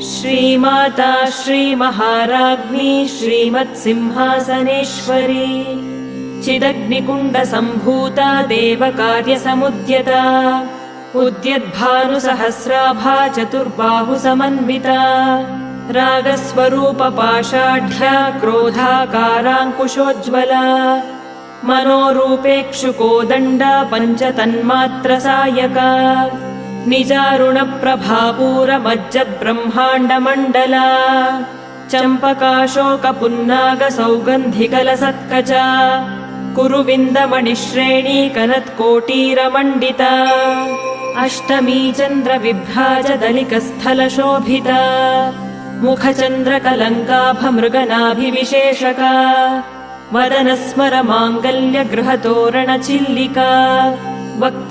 श्रीमाता श्रीमहाराज्ञी श्रीमत्सिंहासनेश्वरी चिदग्निकुण्डसम्भूता देवकार्यसमुद्यता उद्यद्भानुसहस्राभा चतुर्बाहुसमन्विता रागस्वरूपपाषाढ्या क्रोधाकाराङ्कुशोज्ज्वला मनोरूपेक्षुकोदण्डा पञ्चतन्मात्रसायका निजारुणप्रभापूरमज्जद्ब्रह्माण्डमण्डला चम्पकाशोकपुन्नागसौगन्धिकलसत्कचा कुरुविन्दमणिश्रेणी कनत्कोटीरमण्डिता अष्टमी चन्द्रविभ्राजदलिकस्थलशोभिता मुखचन्द्रकलङ्काभमृगनाभिविशेषका वदनस्मरमाङ्गल्यगृहतोरणचिल्लिका वक्त्र